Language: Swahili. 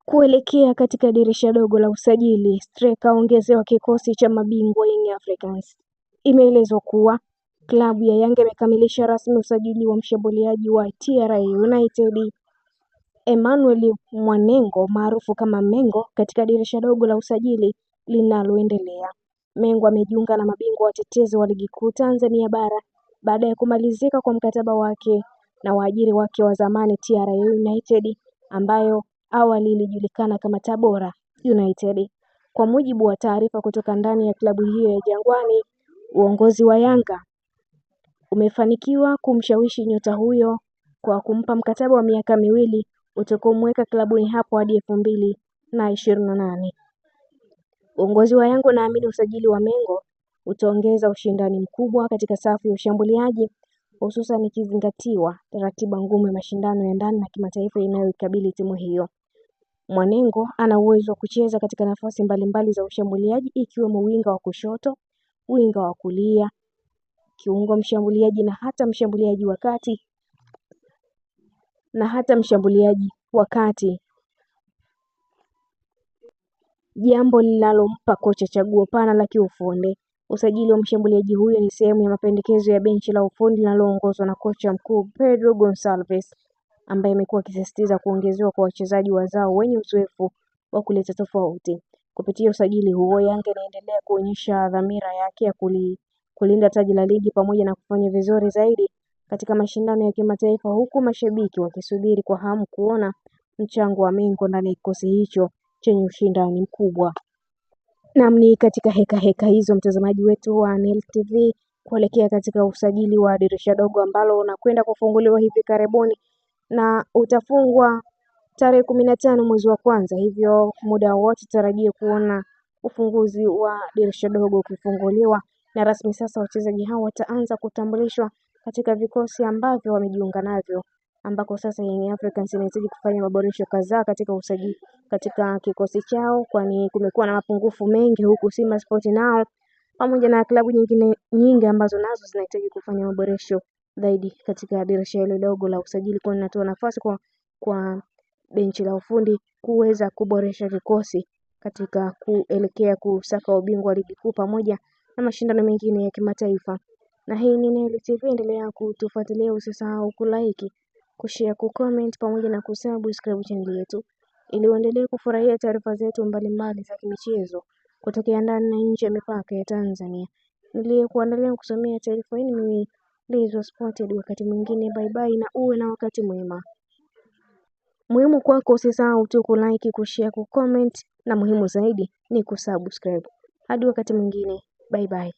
Kuelekea katika dirisha dogo la usajili, striker aongezewa kikosi cha mabingwa Young Africans. Imeelezwa kuwa klabu ya Yanga imekamilisha rasmi usajili wa mshambuliaji wa TRA United Emmanuel Mwanengo maarufu kama Mengo katika dirisha dogo la usajili linaloendelea. Mengo amejiunga na mabingwa watetezi wa ligi kuu Tanzania bara baada ya kumalizika kwa mkataba wake na waajiri wake wa zamani TRA United ambayo awali ilijulikana kama Tabora United. Kwa mujibu wa taarifa kutoka ndani ya klabu hiyo ya Jangwani, uongozi wa Yanga umefanikiwa kumshawishi nyota huyo kwa kumpa mkataba wa miaka miwili utakaomweka klabuni hapo hadi 2028. Uongozi wa Yanga unaamini usajili wa Mengo utaongeza ushindani mkubwa katika safu ya ushambuliaji, hususan ikizingatiwa ratiba ngumu ya mashindano ya ndani na kimataifa inayoikabili timu hiyo. Mwanengo ana uwezo wa kucheza katika nafasi mbalimbali za ushambuliaji ikiwemo winga wa kushoto, winga wa kulia, kiungo mshambuliaji na hata mshambuliaji wa kati, jambo linalompa kocha chaguo pana la kiufundi. Usajili wa mshambuliaji huyo ni sehemu ya mapendekezo ya benchi la ufundi linaloongozwa na kocha mkuu Pedro Gonçalves ambaye amekuwa akisisitiza kuongezewa kwa wachezaji wazao wenye uzoefu wa kuleta tofauti. Kupitia usajili huo, Yanga inaendelea kuonyesha dhamira yake ya kulinda taji la ligi pamoja na kufanya vizuri zaidi katika mashindano ya kimataifa, huku mashabiki wakisubiri kwa hamu kuona mchango wa Mengo ndani ya kikosi hicho chenye ushindani mkubwa. Naam, ni katika heka hizo mtazamaji wetu wa Nile TV kuelekea katika usajili wa dirisha dogo ambalo unakwenda kufunguliwa hivi karibuni na utafungwa tarehe 15 mwezi wa kwanza, hivyo muda wote tarajie kuona ufunguzi wa dirisha dogo ukifunguliwa na rasmi. Sasa wachezaji hao wataanza kutambulishwa katika vikosi ambavyo wamejiunga navyo, ambako sasa Young Africans inahitaji kufanya maboresho kadhaa katika usajili katika kikosi chao, kwani kumekuwa na mapungufu mengi, huku Simba Sport nao pamoja na klabu nyingi ambazo nazo zinahitaji kufanya maboresho zaidi katika dirisha hilo dogo la usajili, kwa inatoa nafasi kwa benchi la ufundi kuweza kuboresha vikosi katika kuelekea kusaka ubingwa wa ligi kuu pamoja na mashindano mengine ya kimataifa. Na hii ni Nile TV, endelea kutufuatilia, usisahau kulike, kushare, kucomment pamoja na kusubscribe channel yetu ili uendelee kufurahia taarifa zetu mbalimbali za kimichezo kutokea ndani na nje ya mipaka ya Tanzania. Niliyekuandalia kusomea taarifa hii mimi Lizo Spotted. Wakati mwingine, bye bye na uwe na wakati mwema. Muhimu kwako usisahau tu kulike, kushare, kucomment na muhimu zaidi ni kusubscribe. Hadi wakati mwingine, bye bye.